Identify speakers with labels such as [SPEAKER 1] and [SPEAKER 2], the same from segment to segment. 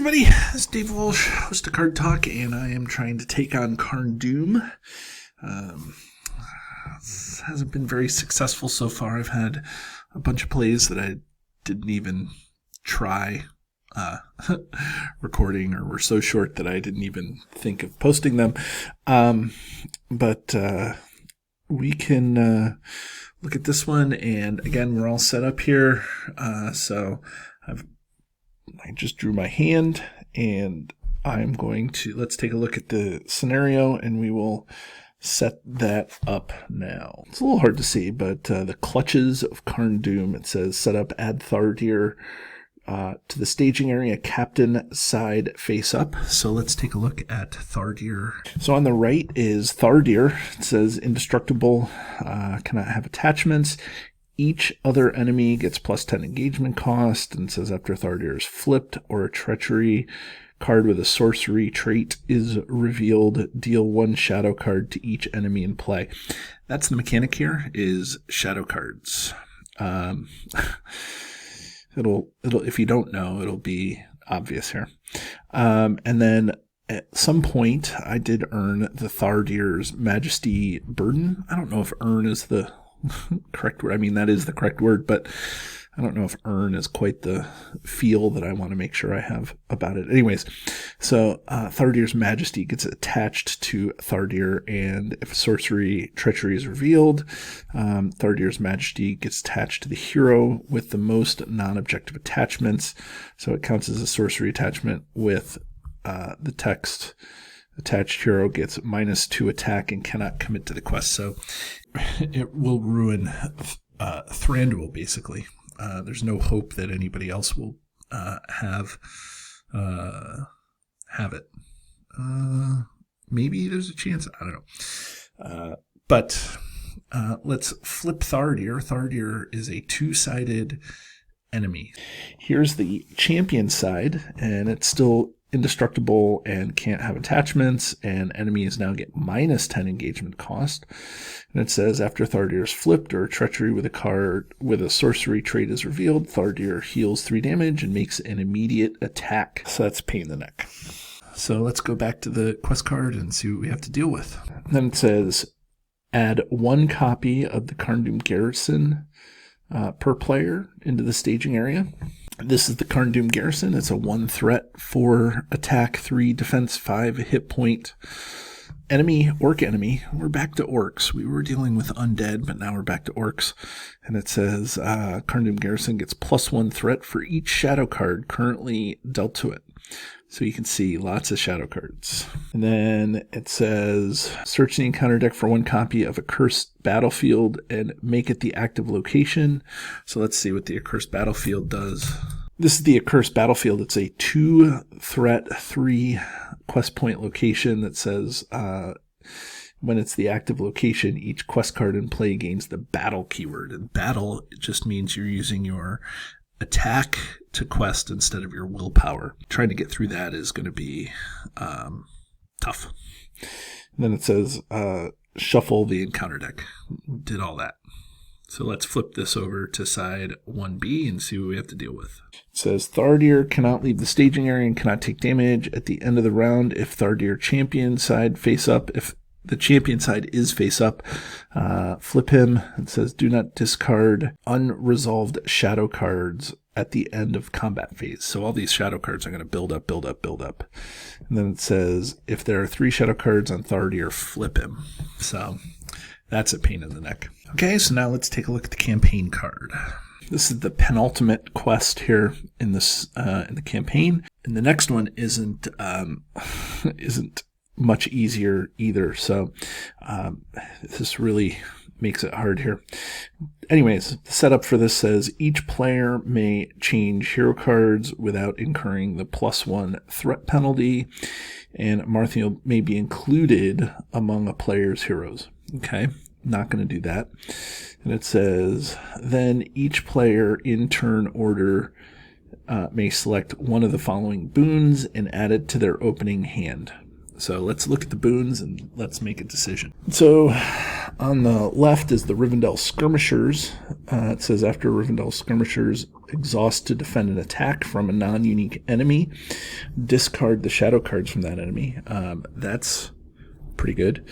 [SPEAKER 1] everybody, it's Dave Walsh, host of Card Talk, and I am trying to take on Carn. This hasn't been very successful so far. I've had a bunch of plays that I didn't even try recording, or were so short that I didn't even think of posting them. But we can look at this one, and again, we're all set up here. So I just drew my hand, and I'm going to, let's take a look at the scenario, and we will set that up now. It's a little hard to see, but the clutches of Carn, it says set up, add Thardir to the staging area, captain side face up. So let's take a look at Thardir. So on the right is Thardir. It says indestructible, cannot have attachments. Each other enemy gets plus 10 engagement cost, and says after Thardir is flipped or a treachery card with a sorcery trait is revealed, deal one shadow card to each enemy in play. That's the mechanic here, is shadow cards. It'll if you don't know, it'll be obvious here. And then at some point I did earn the Thardir's Majesty Burden. I don't know if earn is the correct word. I mean, that is the correct word, but I don't know if earn is quite the feel that I want to make sure I have about it. Anyways, so Thardir's Majesty gets attached to Thardir, and if a sorcery treachery is revealed, Thardir's Majesty gets attached to the hero with the most non-objective attachments. So it counts as a sorcery attachment with the text. Attached hero gets -2 attack and cannot commit to the quest. So it will ruin Thranduil, basically. There's no hope that anybody else will have it. Maybe there's a chance. I don't know. But let's flip Thardir. Thardir is a two-sided enemy. Here's the champion side, and it's still indestructible and can't have attachments, and enemies now get -10 engagement cost. And it says after Thardir is flipped or a treachery with a card with a sorcery trait is revealed, Thardir heals 3 damage and makes an immediate attack. So that's a pain in the neck. So let's go back to the quest card and see what we have to deal with. And then it says add 1 copy of the Carn Garrison per player into the staging area. This is the Carn Garrison. It's a 1 threat, 4 attack, 3 defense, 5 hit point enemy, orc enemy. We're back to orcs. We were dealing with undead, but now we're back to orcs. And it says Carn Garrison gets +1 threat for each shadow card currently dealt to it. So you can see lots of shadow cards. And then it says search the encounter deck for 1 copy of Accursed Battlefield and make it the active location. So let's see what the Accursed Battlefield does. This is the Accursed Battlefield. It's a 2 threat, 3 quest point location that says when it's the active location, each quest card in play gains the battle keyword. And battle just means you're using your attack to quest instead of your willpower. Trying to get through that is going to be tough. And then it says shuffle the encounter deck. Did all that. So let's flip this over to side 1B and see what we have to deal with. It says Thardir cannot leave the staging area and cannot take damage at the end of the round if Thardir champion side face up. If the champion side is face up, flip him. It says do not discard unresolved shadow cards at the end of combat phase. So all these shadow cards are going to build up, build up, build up. And then it says if there are 3 shadow cards on Thardir, flip him. So that's a pain in the neck. Okay, so now let's take a look at the campaign card. This is the penultimate quest here in this in the campaign, and the next one isn't much easier either. So this really makes it hard here. Anyways, the setup for this says each player may change hero cards without incurring the +1 threat penalty, and Marthiel may be included among a player's heroes. Okay, not going to do that. And it says then each player in turn order may select one of the following boons and add it to their opening hand. So let's look at the boons and let's make a decision. So on the left is the Rivendell Skirmishers. It says after Rivendell Skirmishers exhaust to defend an attack from a non-unique enemy, discard the shadow cards from that enemy. That's pretty good.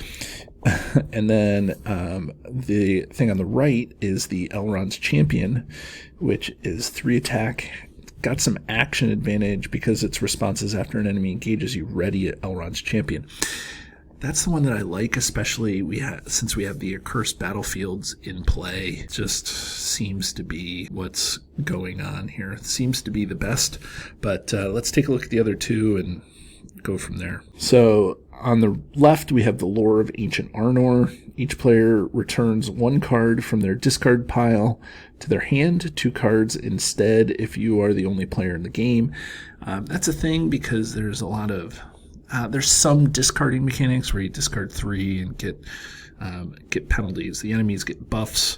[SPEAKER 1] And then the thing on the right is the Elrond's Champion, which is 3 attack. Got some action advantage because its responses after an enemy engages you ready at Elrond's Champion. That's the one that I like, especially since we have the accursed battlefields in play. It just seems to be what's going on here. It seems to be the best, but let's take a look at the other two and go from there. So on the left, we have the Lore of Ancient Arnor. Each player returns 1 card from their discard pile to their hand, 2 cards instead if you are the only player in the game. That's a thing because there's a lot of there's some discarding mechanics where you discard 3 and get penalties. The enemies get buffs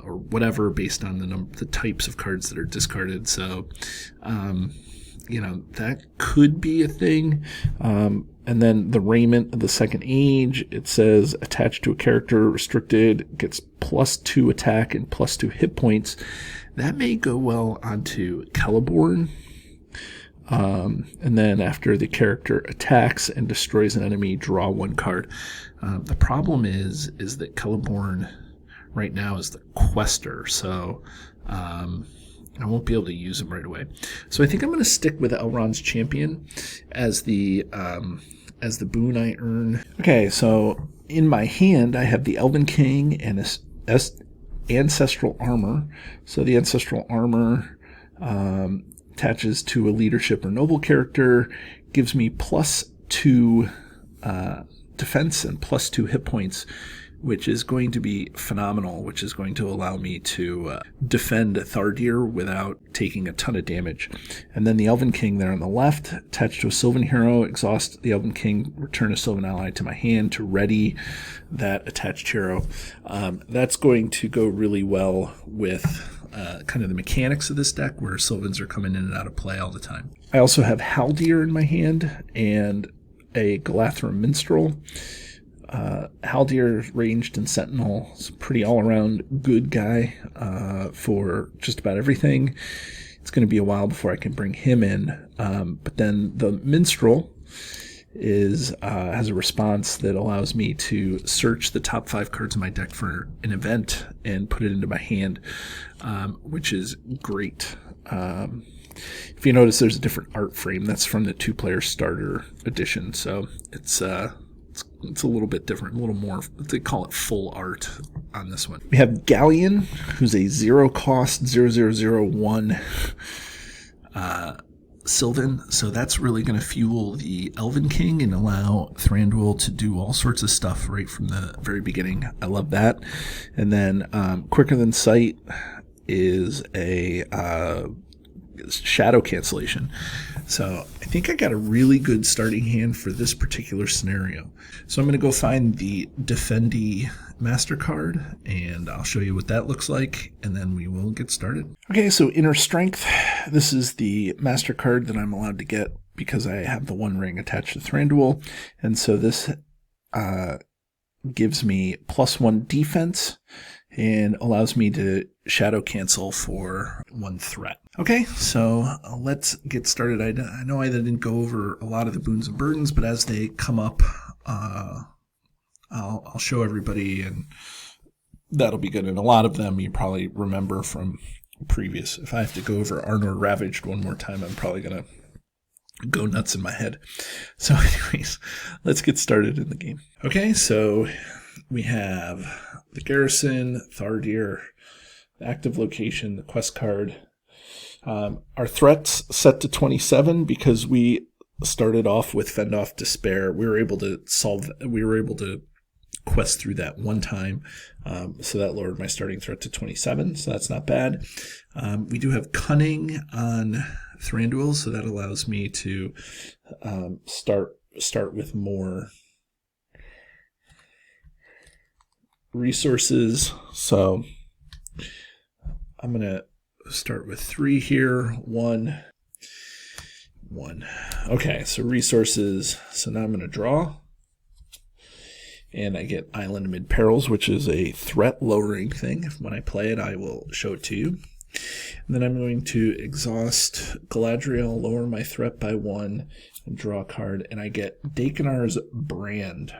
[SPEAKER 1] or whatever based on the types of cards that are discarded. So that could be a thing. And then the Raiment of the Second Age, it says attached to a character, restricted, gets +2 attack and +2 hit points. That may go well onto Celeborn. And then after the character attacks and destroys an enemy, draw 1 card. The problem is that Celeborn right now is the quester, so I won't be able to use him right away. So I think I'm going to stick with Elrond's Champion as the boon I earn. Okay, so in my hand I have the Elven King and Ancestral Armor. So the Ancestral Armor attaches to a leadership or noble character, gives me +2 defense and +2 hit points, which is going to be phenomenal, which is going to allow me to defend Thardir without taking a ton of damage. And then the Elven King there on the left, attached to a Sylvan hero, exhaust the Elven King, return a Sylvan ally to my hand to ready that attached hero. That's going to go really well with kind of the mechanics of this deck where Sylvans are coming in and out of play all the time. I also have Haldir in my hand and a Galathrim Minstrel. Haldir, ranged and sentinel, is a pretty all-around good guy for just about everything. It's going to be a while before I can bring him in. But then the Minstrel has a response that allows me to search the top 5 cards in my deck for an event and put it into my hand, which is great. If you notice, there's a different art frame. That's from the 2-player starter edition, so it's a little bit different, a little more, they call it full art on this one. We have Galleon, who's a 0-cost 0001 Sylvan, so that's really going to fuel the Elven King and allow Thranduil to do all sorts of stuff right from the very beginning. I love that. And then Quicker Than Sight is a shadow cancellation. So I think I got a really good starting hand for this particular scenario. So I'm going to go find the Defendi Master card, and I'll show you what that looks like, and then we will get started. Okay, so Inner Strength. This is the Master card that I'm allowed to get because I have the 1 ring attached to Thranduil, and so this gives me +1 defense and allows me to shadow cancel for 1 threat. Okay, so let's get started. I know I didn't go over a lot of the boons and burdens, but as they come up, I'll show everybody, and that'll be good. And a lot of them you probably remember from previous. If I have to go over Arnor Ravaged one more time, I'm probably going to go nuts in my head. So anyways, let's get started in the game. Okay, so we have the Garrison, Thardir, the active location, the quest card. Our threats set to 27 because we started off with Fend Off Despair. We were able to quest through that one time. So that lowered my starting threat to 27. So that's not bad. We do have Cunning on Thranduil, so that allows me to start with more resources. So I'm going to start with 3 here. 1, 1. Okay, so resources. So now I'm going to draw. And I get Island Amid Perils, which is a threat lowering thing. When I play it, I will show it to you. And then I'm going to exhaust Galadriel, lower my threat by 1, and draw a card. And I get Dakenar's Brand.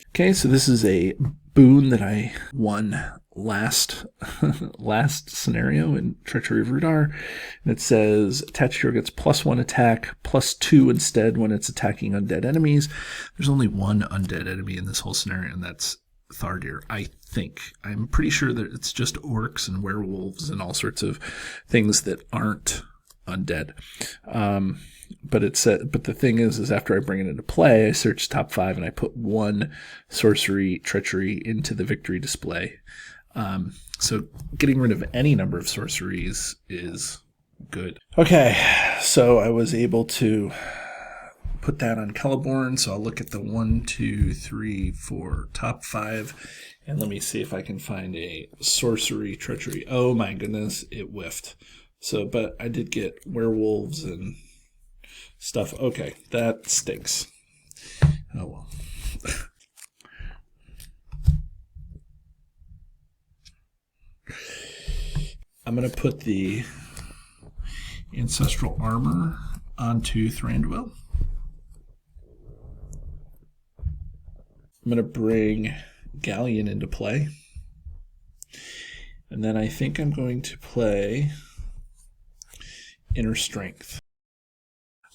[SPEAKER 1] Okay, so this is a boon that I won last scenario in Treachery of Rudar. And it says, attached hero gets +1 attack, +2 instead when it's attacking undead enemies. There's only one undead enemy in this whole scenario, and that's Thardir, I think. I'm pretty sure that it's just orcs and werewolves and all sorts of things that aren't undead. But the thing is after I bring it into play, I search top 5 and I put 1 sorcery treachery into the victory display. So getting rid of any number of sorceries is good. Okay, so I was able to put that on Celeborn. So I'll look at the 1, 2, 3, 4 top 5, and let me see if I can find a sorcery treachery. Oh my goodness, it whiffed. So, but I did get werewolves and stuff. Okay, that stinks. Oh well. I'm going to put the Ancestral Armor onto Thranduil. I'm going to bring Galleon into play. And then I think I'm going to play Inner Strength.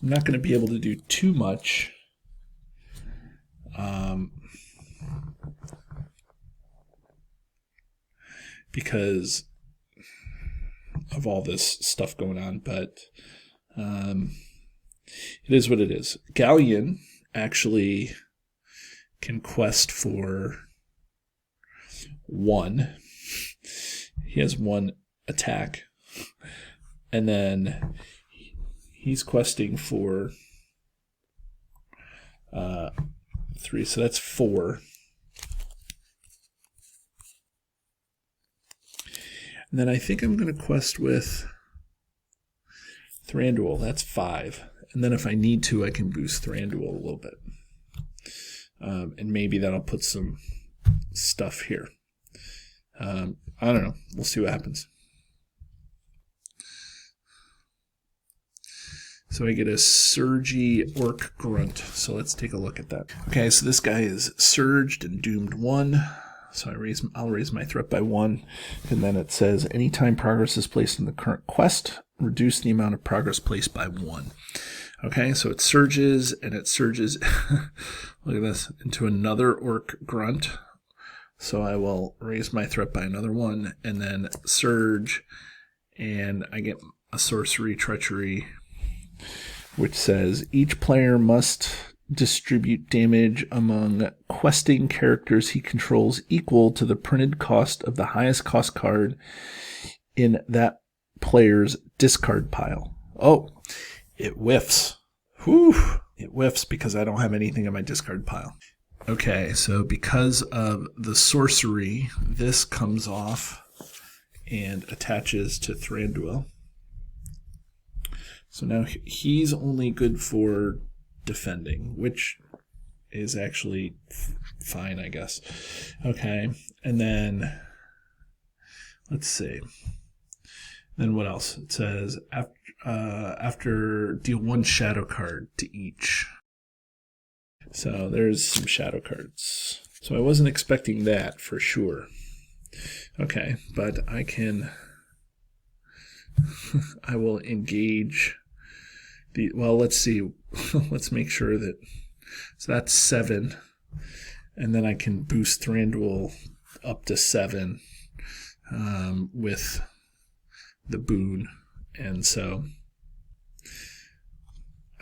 [SPEAKER 1] I'm not going to be able to do too much. Because of all this stuff going on, but it is what it is. Galleon actually can quest for 1. He has 1 attack, and then he's questing for 3, so that's 4. And then I think I'm going to quest with Thranduil. That's 5. And then if I need to, I can boost Thranduil a little bit. And maybe that'll put some stuff here. I don't know. We'll see what happens. So I get a Surgy Orc Grunt. So let's take a look at that. Okay, so this guy is surged and doomed 1. So I'll raise my threat by 1. And then it says, anytime progress is placed in the current quest, reduce the amount of progress placed by 1. Okay, so it surges, and it surges, look at this, into another Orc Grunt. So I will raise my threat by another 1, and then surge, and I get a Sorcery Treachery, which says, each player must distribute damage among questing characters he controls equal to the printed cost of the highest cost card in that player's discard pile. Oh, it whiffs. Whew. It whiffs because I don't have anything in my discard pile. Okay, so because of the sorcery, this comes off and attaches to Thranduil. So now he's only good for defending, which is actually fine, I guess. Okay, and then let's see. Then what else? It says after deal 1 shadow card to each. So there's some shadow cards. So I wasn't expecting that for sure. Okay, but I can. I will engage. Well, let's see. Let's make sure that. So that's 7. And then I can boost Thranduil up to 7 with the boon. And so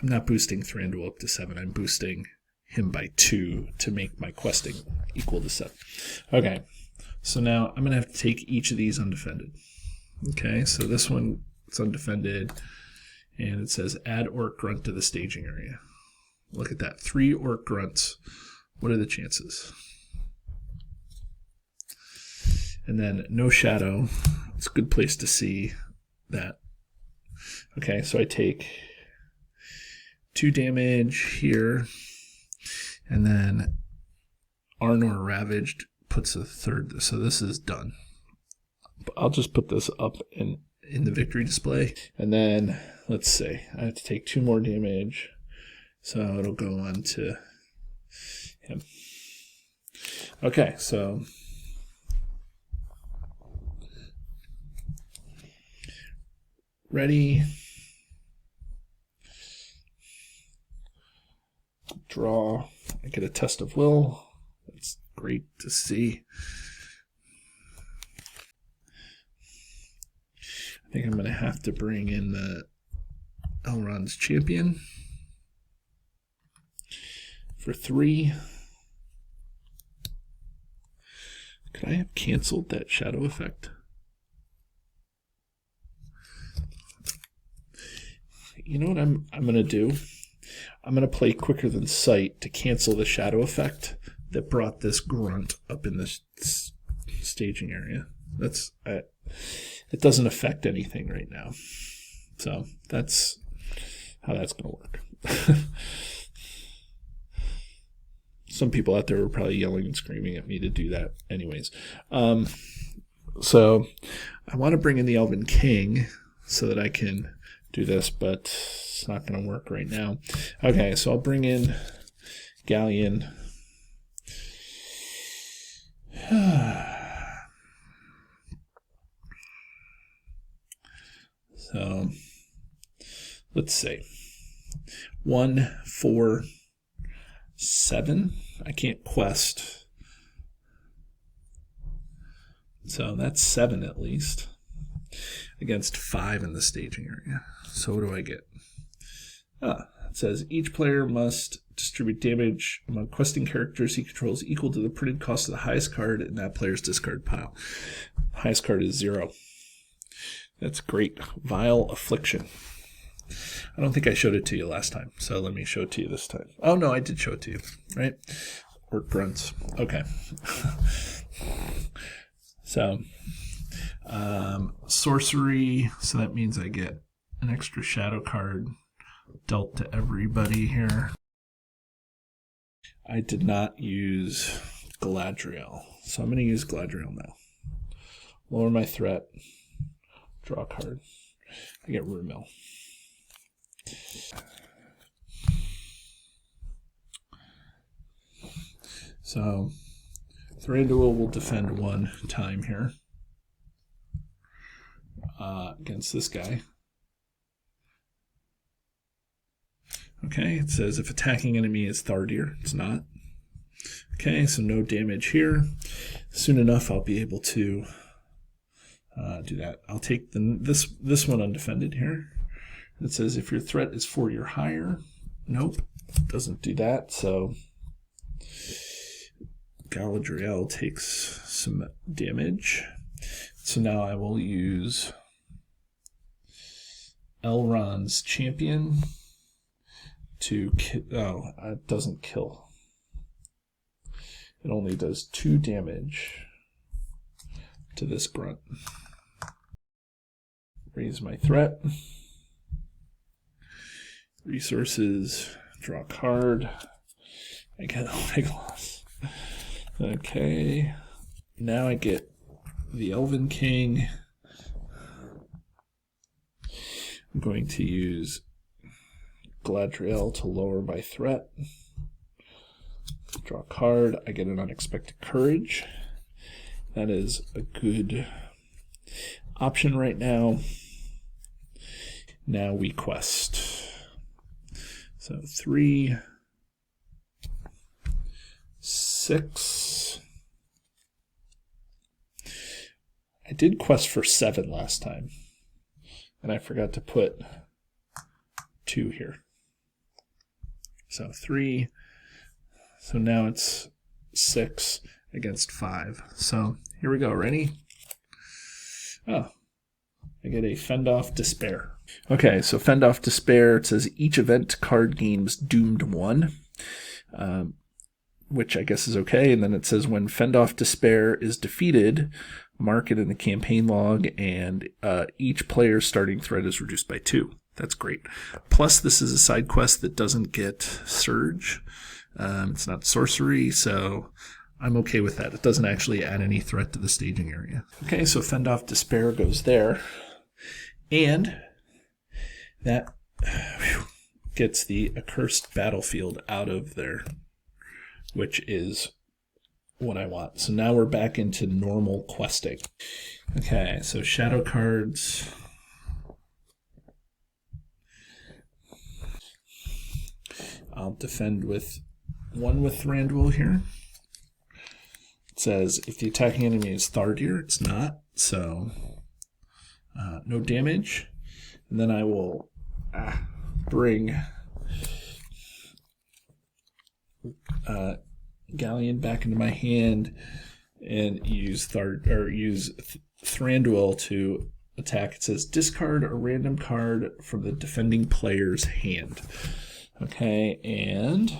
[SPEAKER 1] I'm not boosting Thranduil up to 7. I'm boosting him by 2 to make my questing equal to 7. Okay. So now I'm going to have to take each of these undefended. Okay. So this one is undefended. And it says, add Orc Grunt to the staging area. Look at that. 3 Orc Grunts. What are the chances? And then no shadow. It's a good place to see that. Okay, so I take 2 damage here, and then Arnor Ravaged puts a 3rd, so this is done. I'll just put this up in the victory display, and then let's see, I have to take 2 more damage, so it'll go on to him. Okay, so ready, draw. I get a test of will. That's great to see. I think I'm going to have to bring in the Elrond's Champion for 3. Could I have canceled that shadow effect? You know what I'm going to do? I'm going to play Quicker Than Sight to cancel the shadow effect that brought this grunt up in this staging area. It doesn't affect anything right now. So that's how that's going to work. Some people out there were probably yelling and screaming at me to do that anyways. So I want to bring in the Elven King so that I can do this, but it's not going to work right now. Okay, so I'll bring in Galleon. So let's see. 1, 4, 7. I can't quest. So that's 7 at least. Against 5 in the staging area. So what do I get? It says each player must distribute damage among questing characters he controls equal to the printed cost of the highest card in that player's discard pile. Highest card is 0. That's great. Vile Affliction. I don't think I showed it to you last time, so let me show it to you this time. Oh, no, I did show it to you, right? Orc Grunts. Okay. So, sorcery, so that means I get an extra shadow card dealt to everybody here. I did not use Galadriel, so I'm going to use Galadriel now. Lower my threat. Draw a card. I get Rumil. So Thranduil will defend 1 time here against this guy. Okay, it says if attacking enemy is Thardir. It's not. Okay, so no damage here. Soon enough, I'll be able to do that. I'll take this one undefended here. It says if your threat is 4 or higher. Nope, doesn't do that. So Galadriel takes some damage. So now I will use Elrond's Champion to kill. Oh, it doesn't kill. It only does 2 damage to this grunt. Raise my threat. Resources, draw a card. I get a big loss. Okay. Now I get the Elven King. I'm going to use Galadriel to lower my threat. Draw a card. I get an Unexpected Courage. That is a good option right now. Now we quest. So 3, 6. I did quest for 7 last time, and I forgot to put 2 here. So 3. So now it's 6 against 5. So here we go. Ready? Oh, I get a Fend Off Despair. Okay, so Fend Off Despair, it says each event card gains doomed 1, which I guess is okay. And then it says when Fend Off Despair is defeated, mark it in the campaign log, and each player's starting threat is reduced by 2. That's great. Plus, this is a side quest that doesn't get Surge. It's not sorcery, so I'm okay with that. It doesn't actually add any threat to the staging area. Okay, so Fend Off Despair goes there. And that gets the Accursed Battlefield out of there, which is what I want. So now we're back into normal questing. Okay, so shadow cards. I'll defend with one with Thranduil here. It says if the attacking enemy is Thardir, it's not, so no damage. And then I will bring Galleon back into my hand and use Thranduil to attack. It says discard a random card from the defending player's hand. Okay, and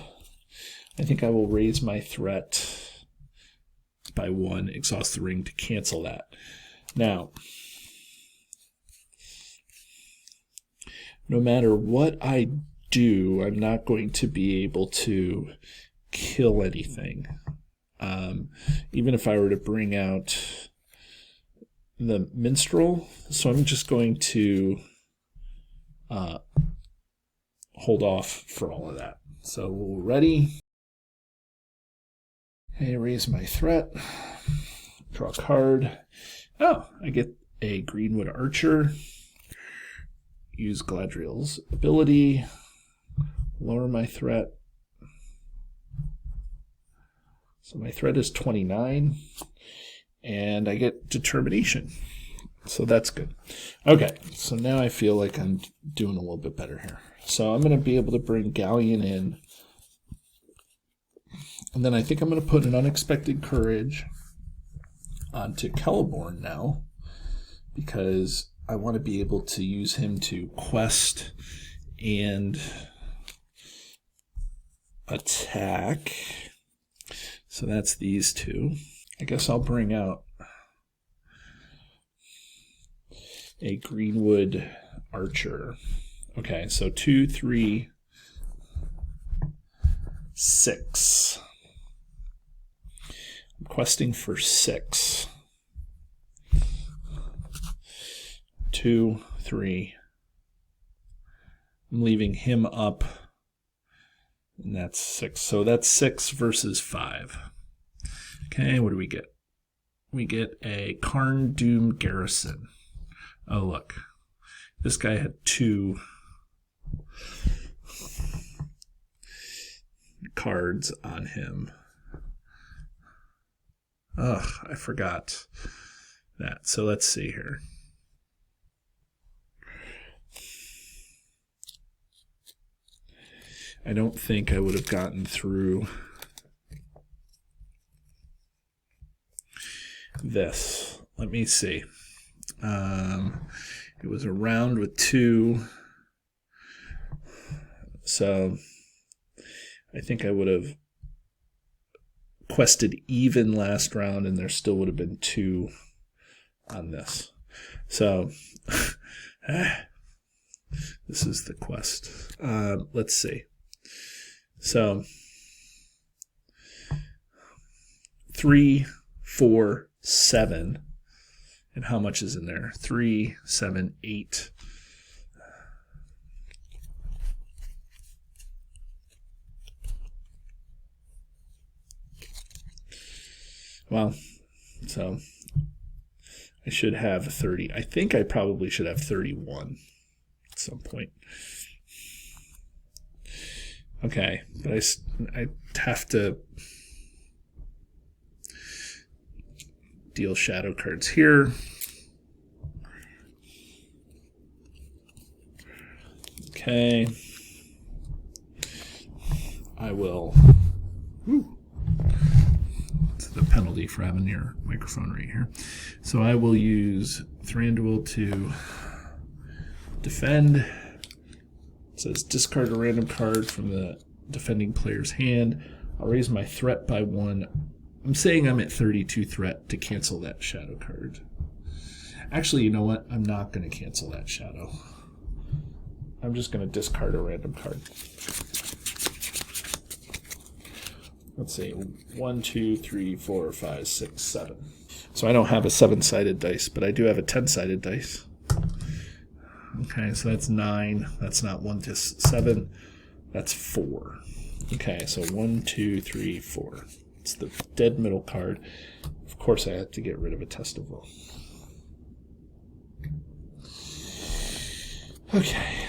[SPEAKER 1] I think I will raise my threat by 1, exhaust the ring to cancel that. Now, no matter what I do, I'm not going to be able to kill anything. Even if I were to bring out the Minstrel, so I'm just going to hold off for all of that. So we're ready. Okay, raise my threat. Draw a card. Oh, I get a Greenwood Archer. Use Galadriel's ability. Lower my threat. So my threat is 29. And I get Determination. So that's good. Okay, so now I feel like I'm doing a little bit better here. So I'm going to be able to bring Galleon in. And then I think I'm going to put an Unexpected Courage onto Celeborn now, because I want to be able to use him to quest and attack. So that's these two. I guess I'll bring out a Greenwood Archer. Okay, so 2, 3, 6. I'm questing for 6. 2, 3. I'm leaving him up, and that's 6. So that's 6 versus 5. Okay, what do we get? We get a Carn Doom Garrison. Oh, look. This guy had 2 cards on him. Ugh, I forgot that. So let's see here. I don't think I would have gotten through this. Let me see. It was a round with 2. So I think I would have quested even last round, and there still would have been 2 on this. So this is the quest. Let's see. So 3, 4, 7. And how much is in there? 3, 7, 8. Well, so I should have 30. I think I probably should have 31 at some point. Okay, but I have to deal shadow cards here. Okay. I will. It's the penalty for having your microphone right here. So I will use Thranduil to defend. It says discard a random card from the defending player's hand. I'll raise my threat by 1. I'm saying I'm at 32 threat to cancel that shadow card. Actually, you know what? I'm not going to cancel that shadow. I'm just going to discard a random card. Let's see, 1, 2, 3, 4, 5, 6, 7. So I don't have a 7-sided dice, but I do have a 10-sided dice. Okay, so that's 9. That's not 1 to 7. That's 4. Okay, so 1, 2, 3, 4. It's the dead middle card. Of course, I have to get rid of a Test of Will. Okay,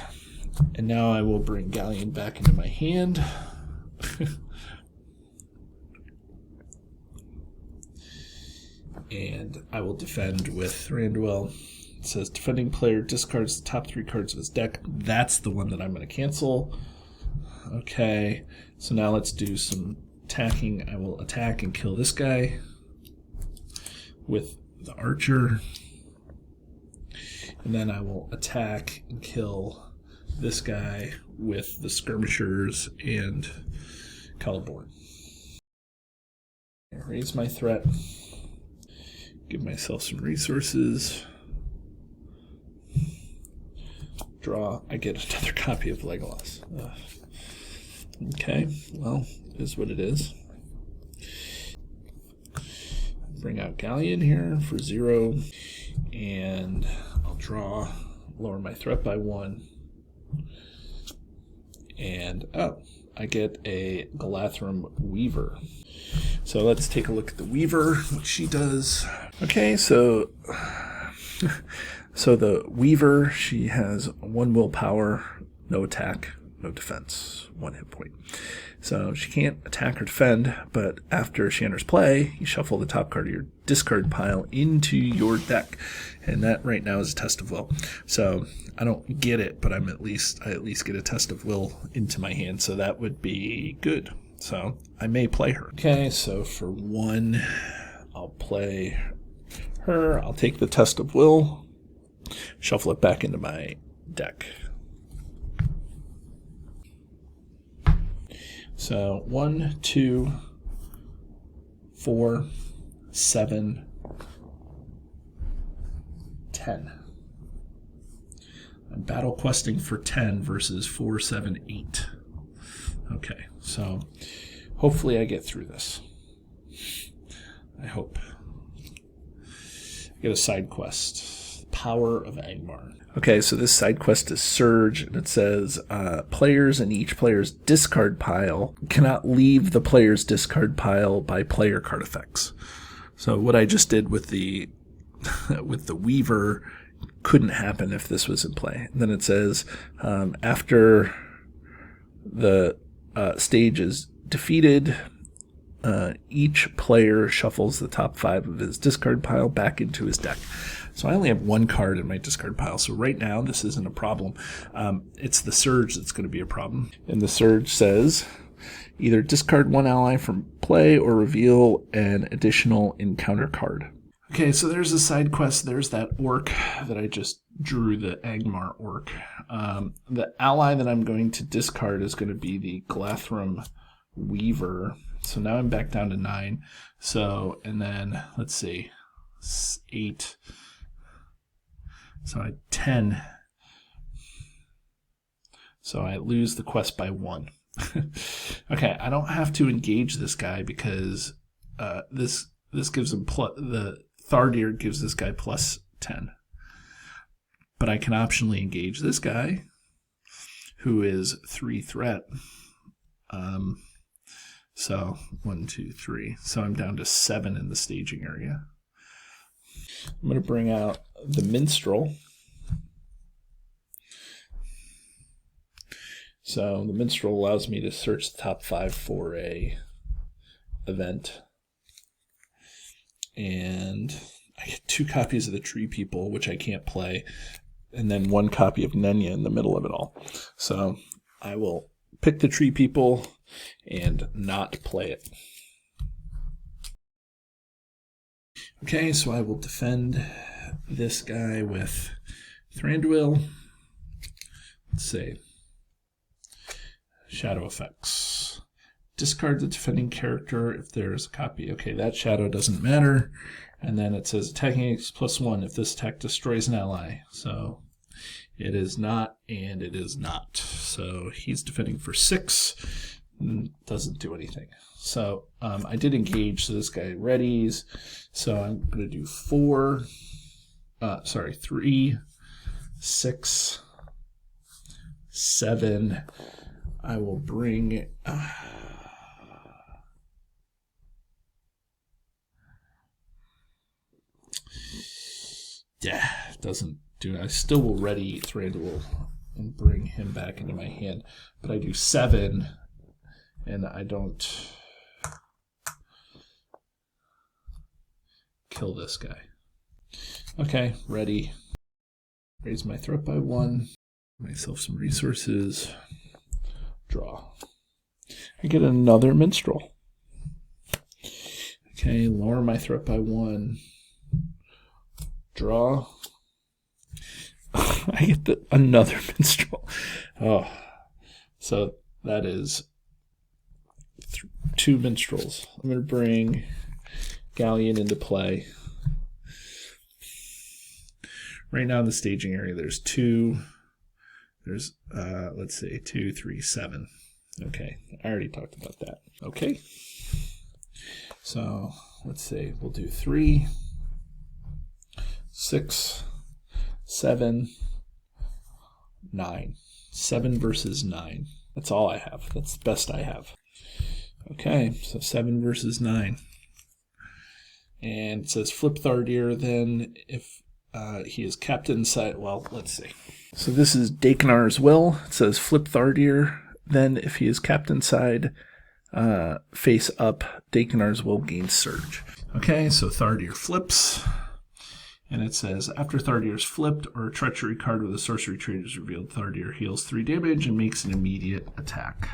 [SPEAKER 1] and now I will bring Galleon back into my hand. And I will defend with Thranduil. It says defending player discards the top 3 cards of his deck. That's the one that I'm going to cancel. Okay, so now let's do some attacking. I will attack and kill this guy with the archer. And then I will attack and kill this guy with the skirmishers and Caliborn. Raise my threat. Give myself some resources. Draw. I get another copy of Legolas. Okay, well, it is what it is. Bring out Galleon here for 0. And I'll draw, lower my threat by 1. And, oh, I get a Galathram Weaver. So let's take a look at the Weaver, what she does. Okay, so the Weaver, she has 1 willpower, no attack, no defense, 1 hit point. So she can't attack or defend, but after she enters play, you shuffle the top card of your discard pile into your deck. And that right now is a Test of Will. So I don't get it, but I at least get a Test of Will into my hand, so that would be good. So I may play her. Okay, so for 1, I'll play her. I'll take the Test of Will, shuffle it back into my deck. So 1, 2, 4, 7, 10. I'm battle questing for 10 versus 4, 7, 8. Okay, so hopefully I get through this. I hope. I get a side quest, Power of Angmar. Okay, so this side quest is Surge, and it says players in each player's discard pile cannot leave the player's discard pile by player card effects. So what I just did with the with the Weaver couldn't happen if this was in play. And then it says after the stage is defeated, each player shuffles the top 5 of his discard pile back into his deck. So I only have 1 card in my discard pile, so right now this isn't a problem. It's the Surge that's going to be a problem. And the Surge says either discard 1 ally from play or reveal an additional encounter card. Okay, so there's a side quest. There's that orc that I just drew, the Angmar orc. The ally that I'm going to discard is going to be the Galathram Weaver. So now I'm back down to 9. So, and then, let's see, 8. So I 10. So I lose the quest by 1. Okay, I don't have to engage this guy because this gives him the Thardir gives this guy plus 10. But I can optionally engage this guy, who is 3 threat. So 1, 2, 3. So I'm down to 7 in the staging area. I'm going to bring out the Minstrel. So the Minstrel allows me to search the top 5 for a event. And I get 2 copies of the Tree People, which I can't play, and then 1 copy of Nenya in the middle of it all. So I will pick the Tree People and not play it. Okay, so I will defend this guy with Thranduil. Let's see. Shadow effects. Discard the defending character if there's a copy. Okay, that shadow doesn't matter. And then it says attacking X +1 if this attack destroys an ally. So It is not, and it is not. So he's defending for 6. Doesn't do anything. So I did engage, so this guy readies. So I'm going to do 3, 6, 7. I will bring... yeah, doesn't do it. I still will ready Thranduil and bring him back into my hand. But I do 7, and I don't kill this guy. Okay, ready. Raise my threat by 1. Myself some resources. Draw. I get another minstrel. Okay, lower my threat by 1. Draw. I get another minstrel. Oh, so that is 2 minstrels. I'm going to bring Galleon into play. Right now in the staging area, there's 2. There's, let's see, 2, 3, 7. Okay, I already talked about that. Okay. So, let's see, we'll do 3, 6, 7, 9. 7 versus 9. That's all I have. That's the best I have. Okay, so 7 versus 9. And it says flip Thardir, then if he is captain side, well, let's see. So this is Dakenar's Will. It says flip Thardir, then if he is captain side, face up, Dakenar's Will gains surge. Okay, so Thardir flips. And it says, after Thardir's flipped or a treachery card with a sorcery trait is revealed, Thardir heals 3 damage and makes an immediate attack.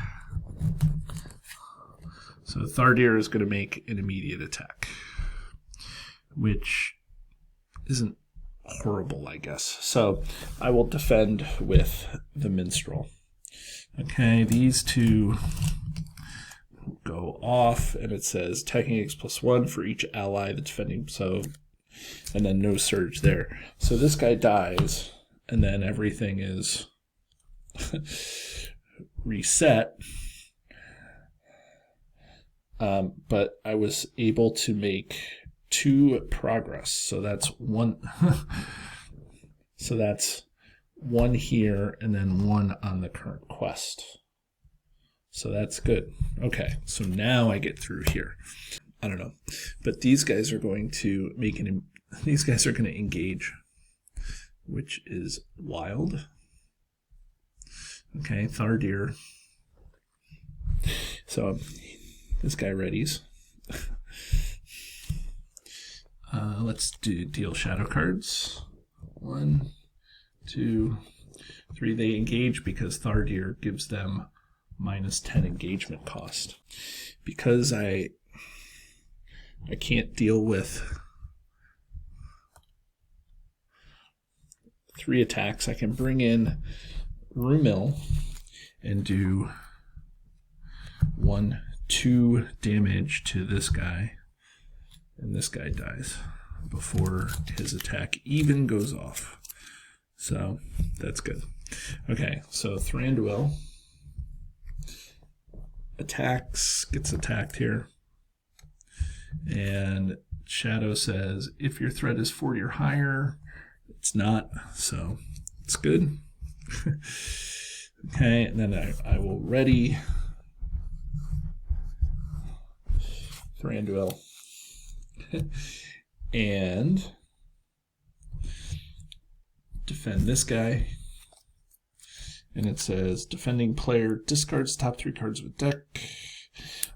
[SPEAKER 1] So Thardir is going to make an immediate attack, which isn't horrible, I guess. So I will defend with the Minstrel. Okay, these 2 go off, and it says attacking X +1 for each ally that's defending. So, and then no surge there. So this guy dies, and then everything is reset. But I was able to make 2 progress. So that's 1. So that's 1 here, and then 1 on the current quest. So that's good. Okay, so now I get through here. I don't know, but these guys are going to these guys are going to engage, which is wild. Okay, Thardir. So this guy readies. Let's deal shadow cards. 1, 2, 3. They engage because Thardir gives them -10 engagement cost. Because I can't deal with 3 attacks, I can bring in Rumil and do 1, 2 damage to this guy, and this guy dies before his attack even goes off. So that's good. Okay, so Thranduil gets attacked here. And Shadow says, if your threat is 40 or higher, it's not, so it's good. Okay, and then I will ready Thranduil and defend this guy. And it says, defending player discards top 3 cards of a deck.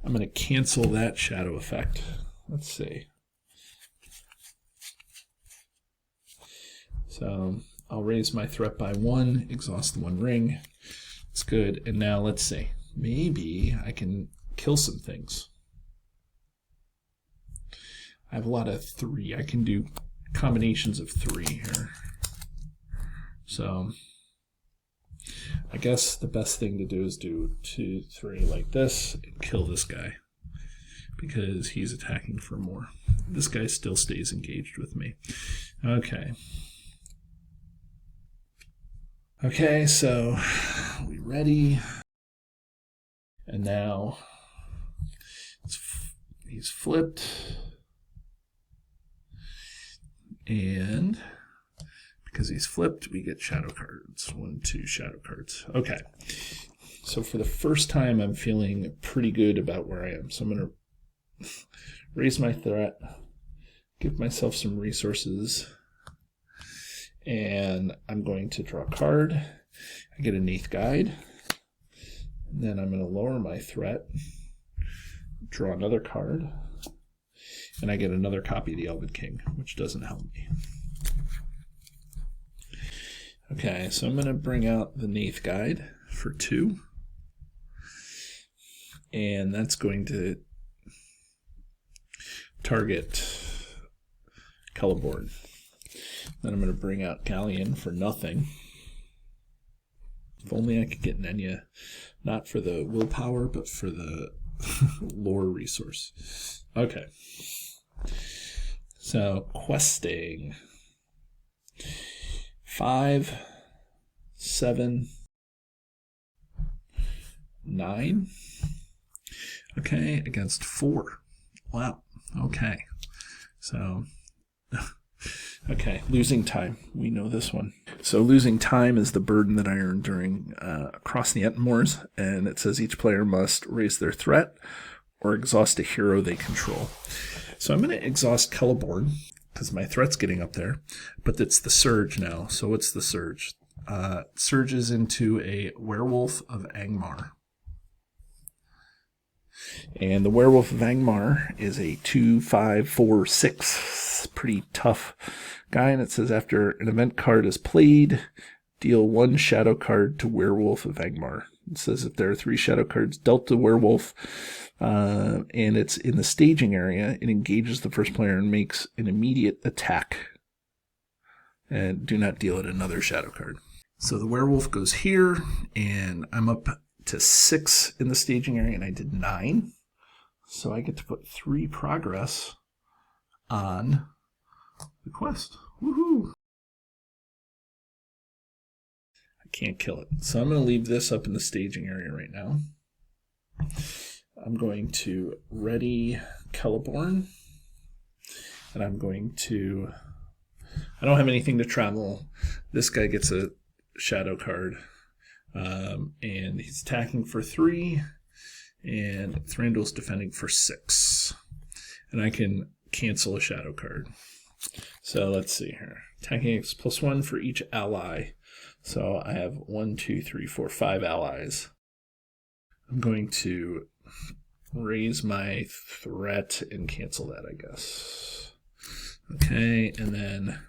[SPEAKER 1] I'm going to cancel that shadow effect. Let's see. So I'll raise my threat by 1, exhaust the 1 ring. It's good. And now let's see. Maybe I can kill some things. I have a lot of 3. I can do combinations of 3 here. So I guess the best thing to do is do 2, 3 like this and kill this guy because he's attacking for more. This guy still stays engaged with me. Okay. Okay, so we ready. And now he's flipped. And because he's flipped, we get shadow cards. 1, 2 shadow cards. Okay. So for the first time, I'm feeling pretty good about where I am. So I'm going to raise my threat, give myself some resources, and I'm going to draw a card. I get a Neath Guide. And then I'm going to lower my threat, draw another card, and I get another copy of the Elven King, which doesn't help me. Okay, so I'm going to bring out the Neath Guide for 2. And that's going to target Celeborn. Then I'm going to bring out Galleon for nothing. If only I could get Nenya, not for the willpower, but for the lore resource. Okay. So, questing. 5, 7, 9. Okay, against 4. Wow. Okay. So, okay, losing time. We know this one. So losing time is the burden that I earned during Across the Entmoors, and it says each player must raise their threat or exhaust a hero they control. So I'm going to exhaust Celeborn because my threat's getting up there, but it's the Surge now. So what's the Surge? Surges into a Werewolf of Angmar. And the Werewolf of Angmar is a 2, 5, 4, 6, pretty tough guy. And it says after an event card is played, deal 1 shadow card to Werewolf of Angmar. It says if there are 3 shadow cards dealt to Werewolf, and it's in the staging area, it engages the first player and makes an immediate attack. And do not deal it another shadow card. So the Werewolf goes here, and I'm up to 6 in the staging area, and I did 9. So I get to put 3 progress on the quest. Woohoo! I can't kill it. So I'm going to leave this up in the staging area right now. I'm going to ready Celeborn, and I'm going to... I don't have anything to travel. This guy gets a shadow card. And he's attacking for 3, and Thranduil's defending for 6. And I can cancel a shadow card. So let's see here. Attacking X +1 for each ally. So I have 1, 2, 3, 4, 5 allies. I'm going to raise my threat and cancel that, I guess. Okay, and then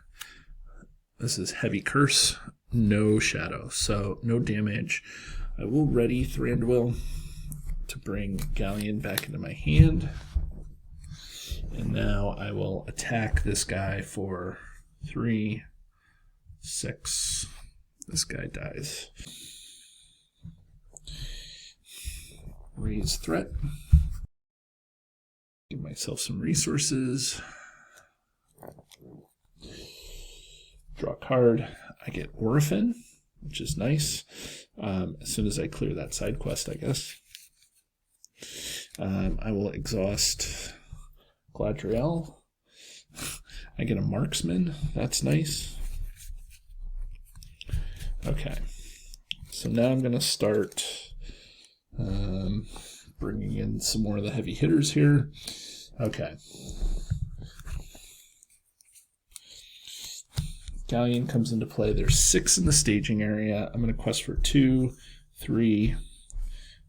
[SPEAKER 1] this is Heavy Curse. No shadow, so no damage. I will ready Thranduil to bring Galleon back into my hand. And now I will attack this guy for 3, 6. This guy dies. Raise threat. Give myself some resources. Draw a card. I get Orphan, which is nice. As soon as I clear that side quest, I guess. I will exhaust Gladriel. I get a Marksman. That's nice. Okay. So now I'm going to start bringing in some more of the heavy hitters here. Okay. Galleon comes into play. There's 6 in the staging area. I'm going to quest for 2, 3,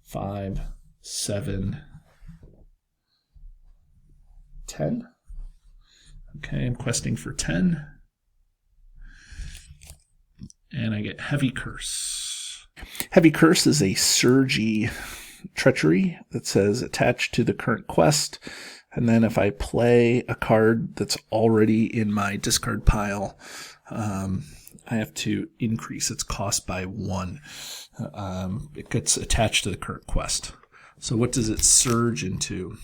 [SPEAKER 1] 5, 7, 10. Okay, I'm questing for 10. And I get Heavy Curse. Heavy Curse is a surgy treachery that says attached to the current quest. And then if I play a card that's already in my discard pile, I have to increase its cost by 1. It gets attached to the current quest. So what does it surge into?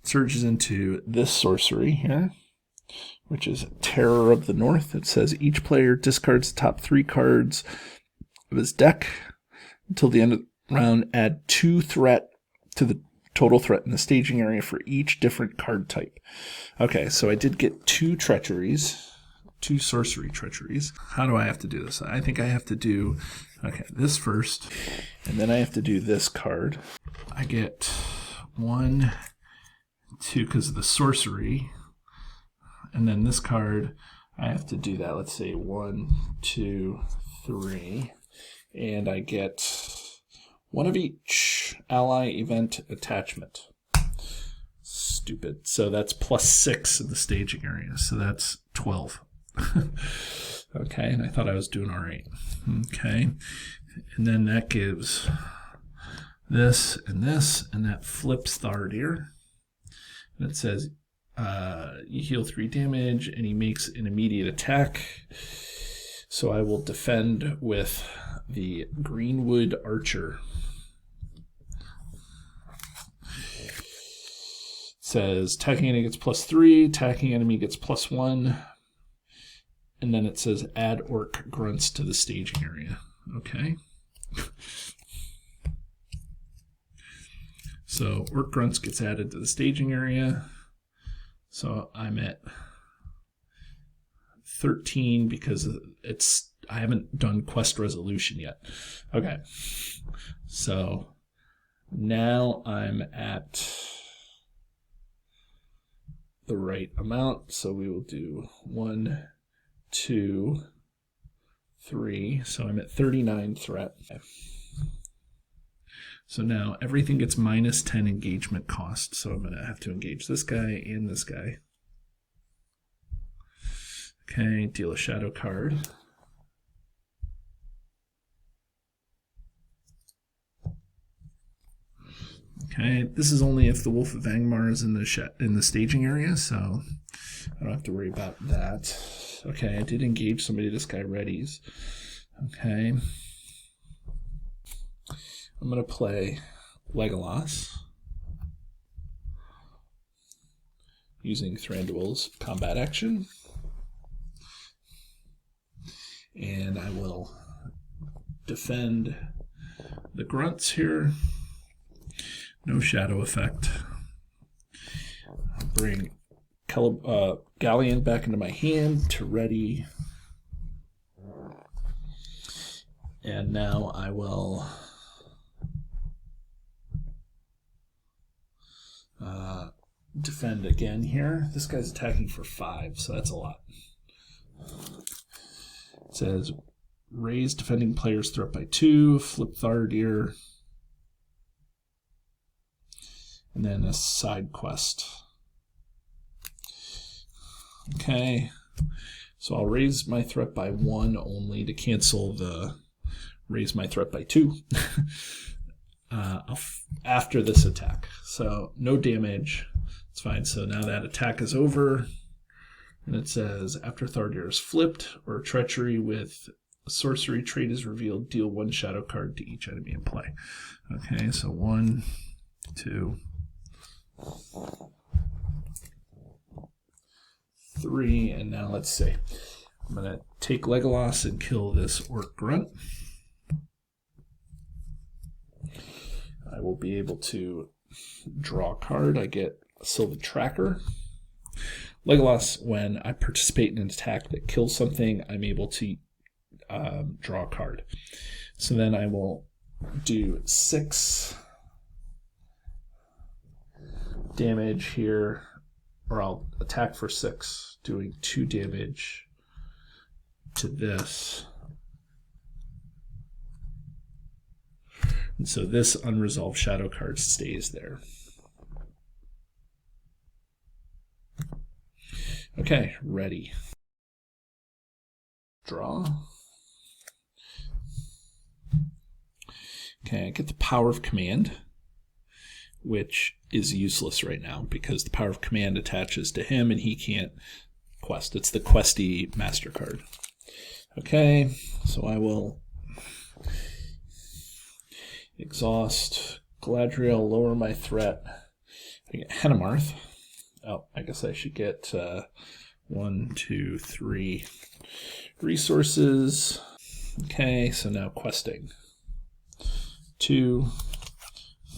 [SPEAKER 1] It surges into this sorcery here, which is Terror of the North. It says each player discards the top 3 cards of his deck until the end of the round. Add 2 threat to the total threat in the staging area for each different card type. Okay, so I did get 2 treacheries, 2 sorcery treacheries. How do I have to do this? I think I have to do, okay, this first, and then I have to do this card. I get 1, 2, because of the sorcery, and then this card, I have to do that. Let's say 1, 2, 3, and I get 1 of each ally event attachment. Stupid. So that's +6 in the staging area. So that's 12. Okay, and I thought I was doing all right. Okay, and then that gives this, and that flips Thardir. And it says you heal 3 damage, and he makes an immediate attack. So I will defend with the Greenwood Archer. Says attacking enemy gets +3, attacking enemy gets +1, and then it says add orc grunts to the staging area. Okay. So orc grunts gets added to the staging area. So I'm at 13 because I haven't done quest resolution yet. Okay. So now I'm at the right amount, so we will do 1, 2, 3. So I'm at 39 threat. So now everything gets -10 engagement cost. So I'm going to have to engage this guy and this guy. Okay, deal a shadow card. Okay, this is only if the Wolf of Angmar is in the staging area, so I don't have to worry about that. Okay, I did engage somebody. This guy readies. Okay. I'm going to play Legolas using Thranduil's combat action. And I will defend the grunts here. No shadow effect. I'll bring Galleon back into my hand to ready. And now I will defend again here. This guy's attacking for 5, so that's a lot. It says raise defending player's threat by 2, flip Thardir, and then a side quest. Okay, so I'll raise my threat by 1 only to cancel the raise my threat by 2 after this attack. So no damage, it's fine. So now that attack is over, and it says after Thardir is flipped or treachery with a sorcery trait is revealed, deal 1 shadow card to each enemy in play. Okay, so 1, 2, 3, and now let's see. I'm going to take Legolas and kill this orc grunt. I will be able to draw a card. I get a Sylvan Tracker. Legolas, when I participate in an attack that kills something, I'm able to draw a card. So then I will do 6 damage here, or I'll attack for 6, doing 2 damage to this. And so this unresolved shadow card stays there. Okay, ready. Draw. Okay, I get the Power of Command, which is useless right now because the Power of Command attaches to him and he can't quest. It's the questy master card. Okay, so I will exhaust Galadriel, lower my threat. I get Henemarth. Oh, I guess I should get 1, 2, 3 resources. Okay, so now questing. 2,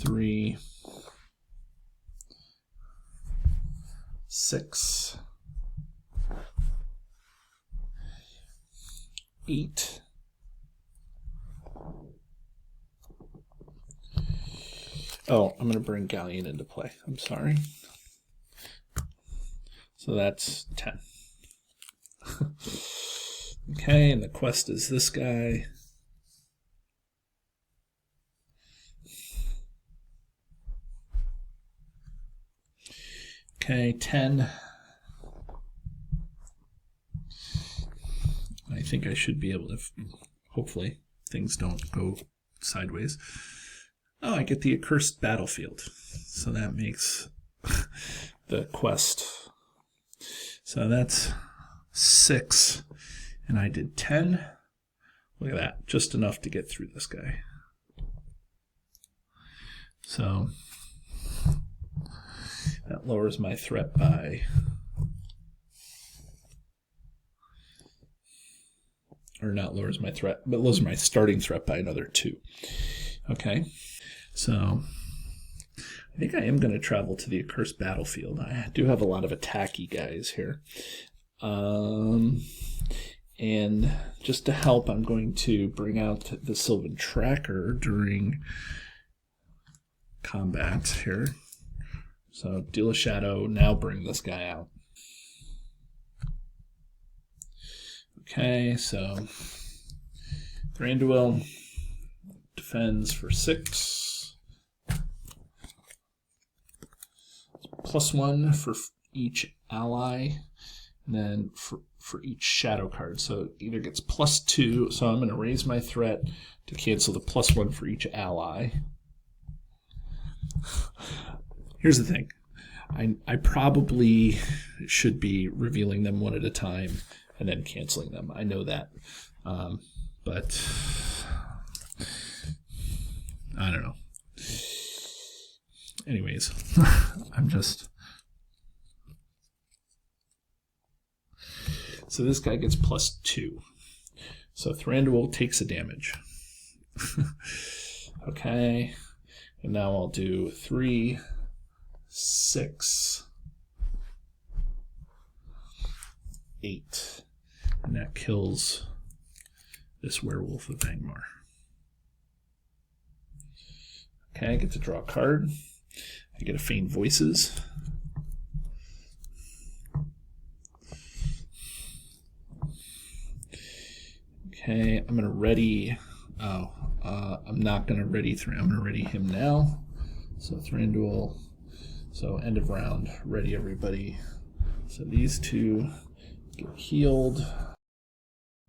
[SPEAKER 1] 3, 6, 8. Oh, I'm going to bring Galleon into play. I'm sorry. So that's 10. Okay, and the quest is this guy. Okay, 10. I think I should be able to, hopefully, things don't go sideways. Oh, I get the accursed battlefield. So that makes the quest. So that's 6. And I did 10. Look at that. Just enough to get through this guy. So that lowers my threat by... or not lowers my threat, but lowers my starting threat by another 2. Okay. So I think I am going to travel to the accursed battlefield. I do have a lot of attacky guys here. And just to help, I'm going to bring out the Sylvan Tracker during combat here. So deal a shadow, now bring this guy out. Okay, so Thranduil defends for 6. +1 for each ally, and then for each shadow card. So it either gets +2, so I'm going to raise my threat to cancel the +1 for each ally. Here's the thing. I probably should be revealing them one at a time and then canceling them. I know that. But I don't know. Anyways, I'm just... So this guy gets +2. So Thranduil takes a damage. Okay. And now I'll do 3, 6, 8. And that kills this werewolf of Angmar. Okay, I get to draw a card. I get to feign voices. Okay, I'm going to ready... I'm not going to ready Thranduil. I'm going to ready him now. So Thranduil. So end of round. Ready everybody. So these 2 get healed.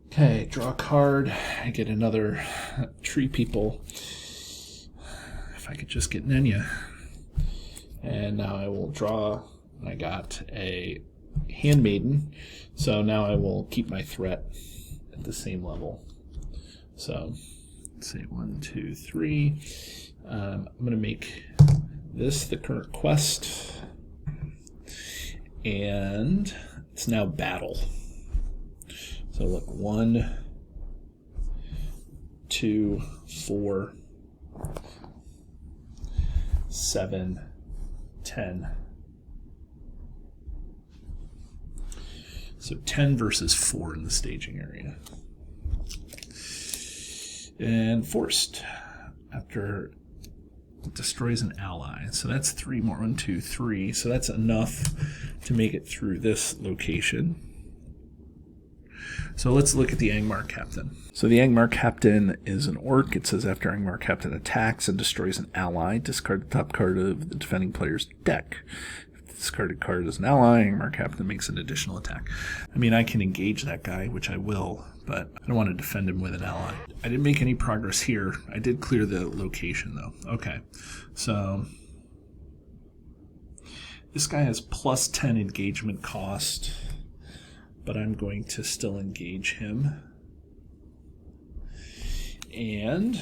[SPEAKER 1] Okay, draw a card. I get another Tree People. If I could just get Nenya. And now I will draw. I got a Handmaiden. So now I will keep my threat at the same level. So let's say 1, 2, 3. I'm going to make this the current quest. And it's now battle. So look, 1, 2, 4, 7, 10. So 10 versus 4 in the staging area. And forced after it destroys an ally. So that's 3 more. 1, 2, 3. So that's enough to make it through this location. So let's look at the Angmar Captain. So the Angmar Captain is an orc. It says after Angmar Captain attacks and destroys an ally, discard the top card of the defending player's deck. If the discarded card is an ally, Angmar Captain makes an additional attack. I mean, I can engage that guy, which I will, but I don't want to defend him with an ally. I didn't make any progress here. I did clear the location, though. Okay, so this guy has +10 engagement cost, but I'm going to still engage him. And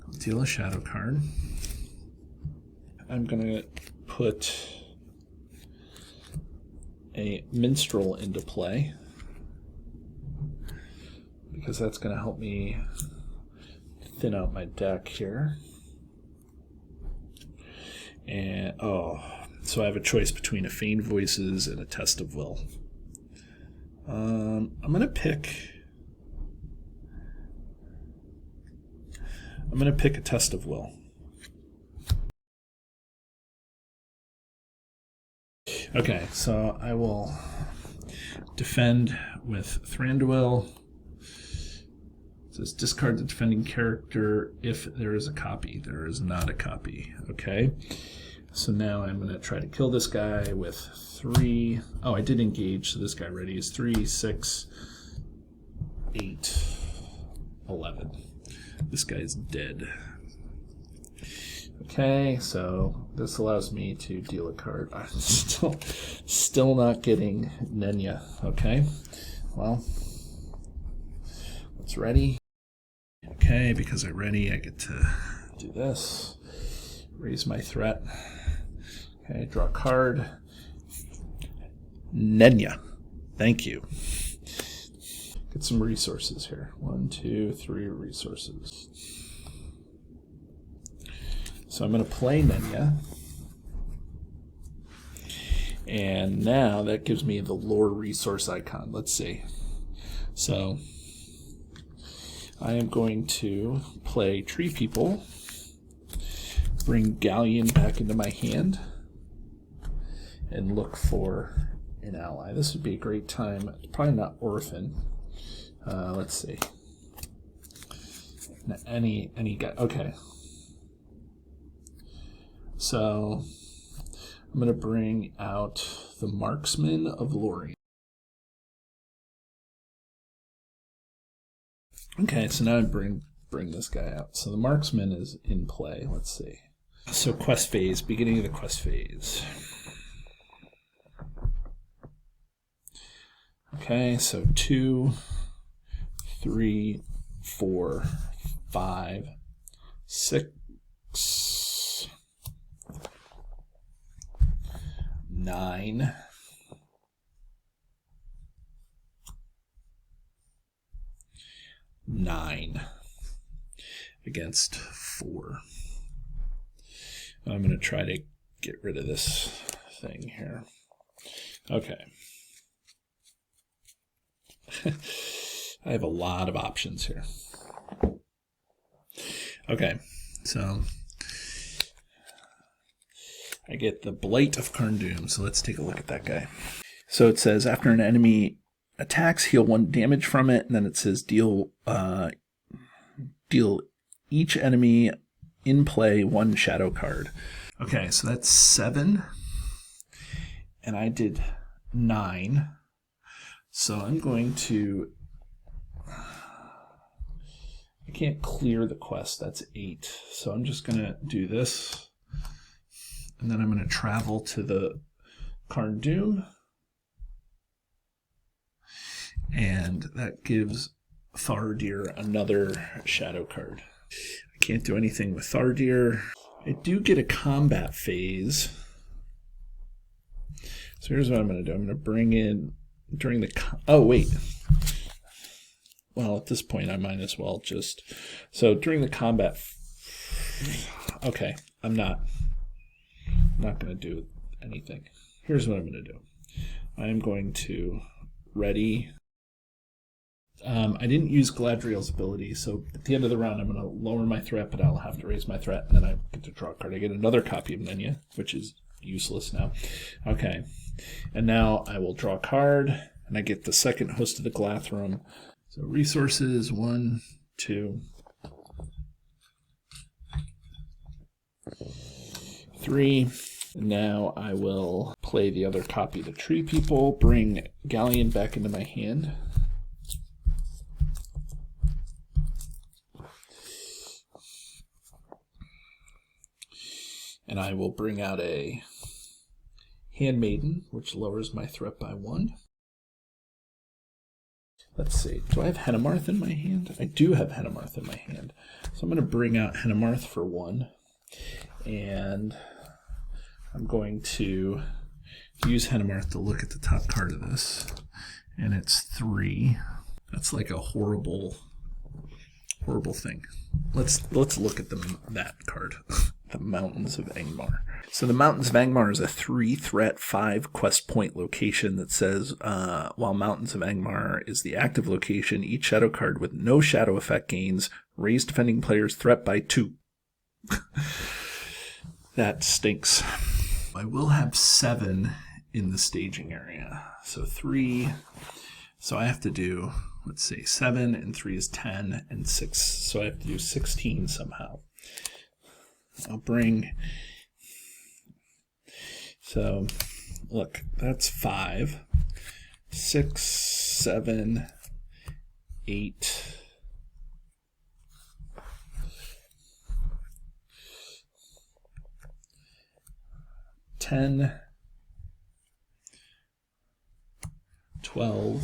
[SPEAKER 1] I'll deal a shadow card. I'm going to put a minstrel into play. because that's going to help me thin out my deck here. And so I have a choice between a Feigned Voices and a Test of Will. I'm gonna pick a Test of Will. Okay, so I will defend with Thranduil. It says discard the defending character if there is a copy. There is not a copy. Okay. So now I'm going to try to kill this guy with 3. Oh, I did engage, so this guy already is 3, 6, 8, 11. This guy's dead. Okay, so this allows me to deal a card. I'm still not getting Nenya. Okay, well, it's ready. Okay, because I'm ready, I get to do this. Raise my threat. Okay, draw a card. Nenya. Thank you. Get some resources here. 1, 2, 3 resources. So I'm going to play Nenya. And now that gives me the lore resource icon. Let's see. So I am going to play Tree People. Bring Galleon back into my hand and look for an ally. This would be a great time. Probably not Orphan. Let's see. Any guy. Okay. So I'm going to bring out the Marksman of Lorien. Okay, so now I bring this guy out. So the Marksman is in play. Let's see. So quest phase, beginning of the quest phase. Okay, so 2, 3, 4, 5, 6, 9, 9 against 4. I'm going to try to get rid of this thing here. Okay. I have a lot of options here. Okay, so I get the Blight of Carn, so let's take a look at that guy. So it says after an enemy attacks, heal 1 damage from it, and then it says deal each enemy in play 1 shadow card. Okay, so that's 7, and I did 9. So I'm going to, I can't clear the quest, that's 8. So I'm just going to do this, and then I'm going to travel to the Carn, and that gives Thardir another shadow card. I can't do anything with Thardir. I do get a combat phase. So here's what I'm going to do. I'm going to bring in during the... Oh, wait. Well, at this point, I might as well just... So during the combat... Okay, I'm not going to do anything. Here's what I'm going to do. I am going to ready... I didn't use Galadriel's ability, so at the end of the round I'm going to lower my threat, but I'll have to raise my threat, and then I get to draw a card. I get another copy of Nenya, which is useless now. Okay, and now I will draw a card, and I get the second host of the Glathrum. So resources, 1, 2, 3. And now I will play the other copy of the Tree People, bring Galleon back into my hand. And I will bring out a Handmaiden, which lowers my threat by 1. Let's see. Do I have Henemarth in my hand? I do have Henemarth in my hand. So I'm going to bring out Henemarth for 1. And I'm going to use Henemarth to look at the top card of this. And it's 3. That's like a horrible thing. Let's look at that card. The Mountains of Angmar. So the Mountains of Angmar is a 3-threat, 5 quest point location that says, while Mountains of Angmar is the active location, each shadow card with no shadow effect gains raise defending player's threat by 2. That stinks. I will have 7 in the staging area. So 3. So I have to do, let's see, 7 and 3 is 10 and 6. So I have to do 16 somehow. I'll bring, so look, that's 5, 6, 7, 8, 10, 12,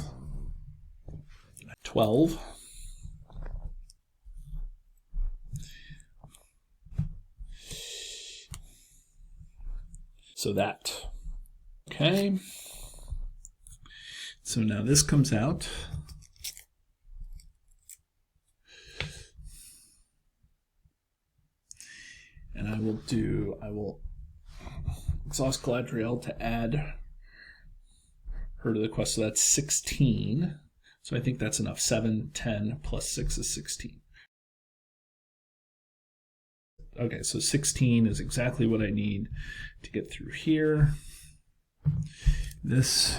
[SPEAKER 1] 12. So that, okay. So now this comes out. And I will exhaust Galadriel to add her to the quest. So that's 16. So I think that's enough. 7, 10 plus 6 is 16. Okay, so 16 is exactly what I need to get through here. This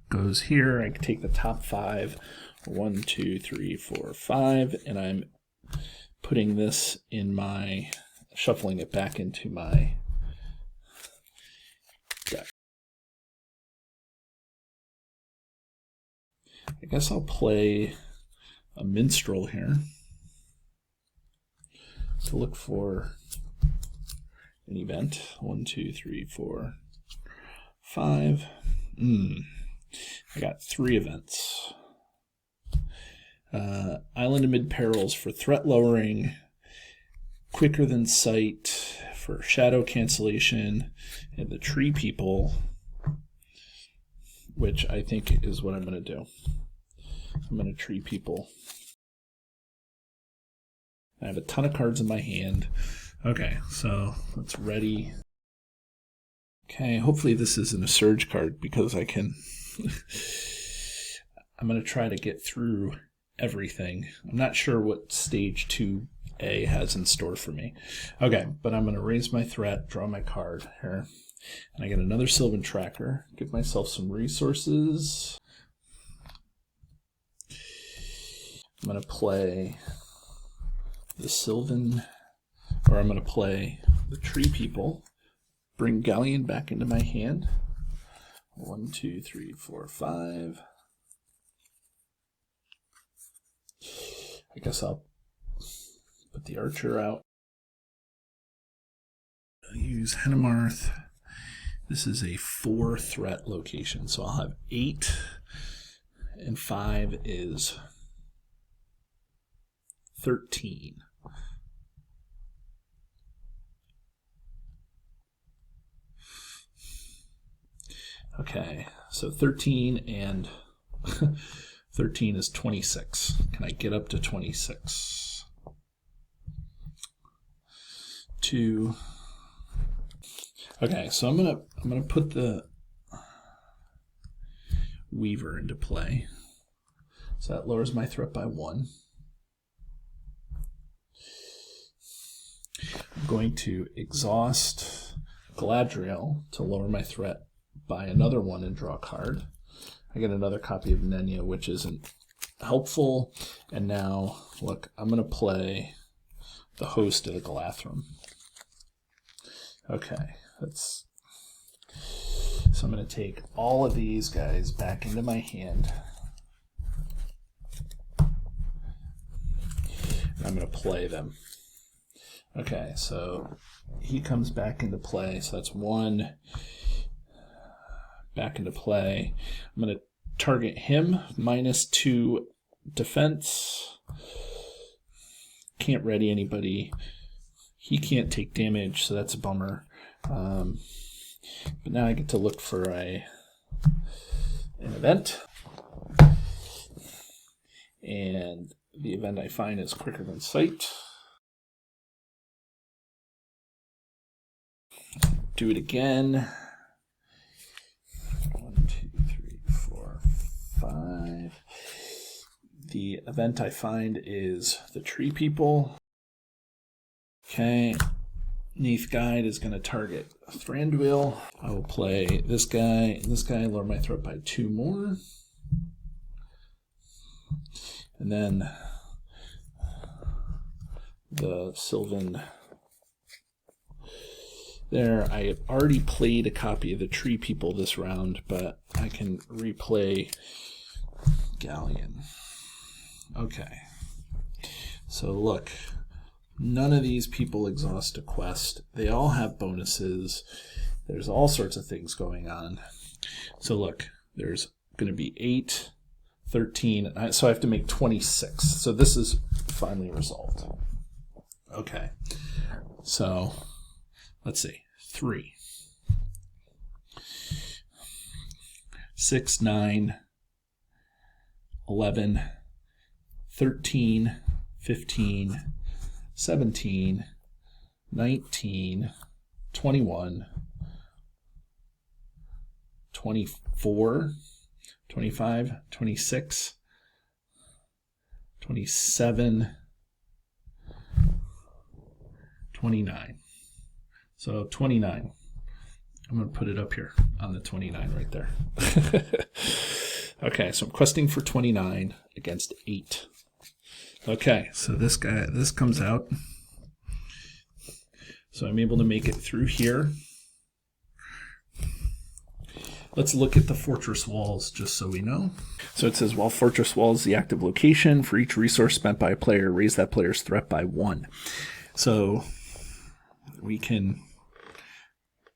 [SPEAKER 1] goes here. I can take the top 5, 1, 2, 3, 4, 5, and I'm putting this in my, shuffling it back into my deck. I guess I'll play a minstrel here to look for an event. 1, 2, 3, 4, 5. I got 3 events. Island amid perils for threat lowering, quicker than sight for shadow cancellation, and the tree people, which I think is what I'm going to do. I'm going to tree people. I have a ton of cards in my hand. Okay, so let's ready. Okay, hopefully this isn't a surge card because I can... I'm going to try to get through everything. I'm not sure what stage 2A has in store for me. Okay, but I'm going to raise my threat, draw my card here. And I get another Sylvan Tracker. Give myself some resources. I'm going to play the Sylvan, or I'm going to play the Tree People. Bring Galleon back into my hand. 1, 2, 3, 4, 5. I guess I'll put the Archer out. I'll use Henemarth. This is a 4-threat location, so I'll have 8, and 5 is 13. Okay, so 13 and 13 is 26. Can I get up to 26? 2. Okay, so I'm gonna put the Weaver into play. So that lowers my threat by 1. I'm going to exhaust Galadriel to lower my threat by another 1 and draw a card. I get another copy of Nenya, which isn't helpful. And now, look, I'm going to play the Host of the Galathrim. Okay, so I'm going to take all of these guys back into my hand. I'm going to play them. Okay, so he comes back into play. So that's 1 back into play. I'm going to target him, -2 defense. Can't ready anybody. He can't take damage, so that's a bummer. But now I get to look for an event. And the event I find is quicker than sight. Do it again. 1, 2, 3, 4, 5. The event I find is the tree people. Okay. Neath Guide is going to target Thranduil. I will play this guy and this guy, lower my threat by 2 more. And then the Sylvan there. I have already played a copy of the Tree People this round, but I can replay Galleon. Okay. So look, none of these people exhaust a quest. They all have bonuses. There's all sorts of things going on. So look, there's going to be 8, 13, so I have to make 26. So this is finally resolved. Okay. So let's see. 3, 6, 9, 11, 13, 15, 17, 19, 21, 24, 25, 26, 27, 29. So 29. I'm going to put it up here on the 29 right there. Okay, so I'm questing for 29 against 8. Okay, so this comes out. So I'm able to make it through here. Let's look at the fortress walls just so we know. So it says, while fortress wall is the active location, for each resource spent by a player, raise that player's threat by 1. So we can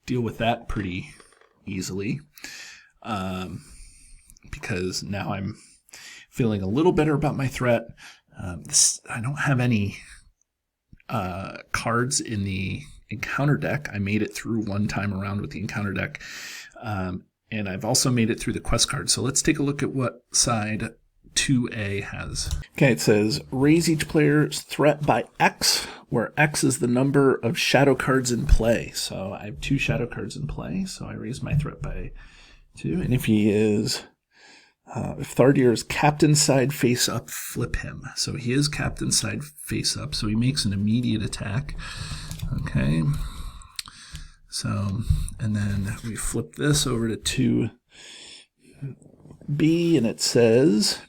[SPEAKER 1] deal with that pretty easily because now I'm feeling a little better about my threat. I don't have any cards in the encounter deck. I made it through one time around with the encounter deck. And I've also made it through the quest card. So let's take a look at what side 2A has. Okay, it says raise each player's threat by X, where X is the number of shadow cards in play. So I have 2 shadow cards in play, so I raise my threat by 2. And if he is, if Thardir is captain side face up, flip him. So he is captain side face up, so he makes an immediate attack. Okay. So, and then we flip this over to 2B, and it says,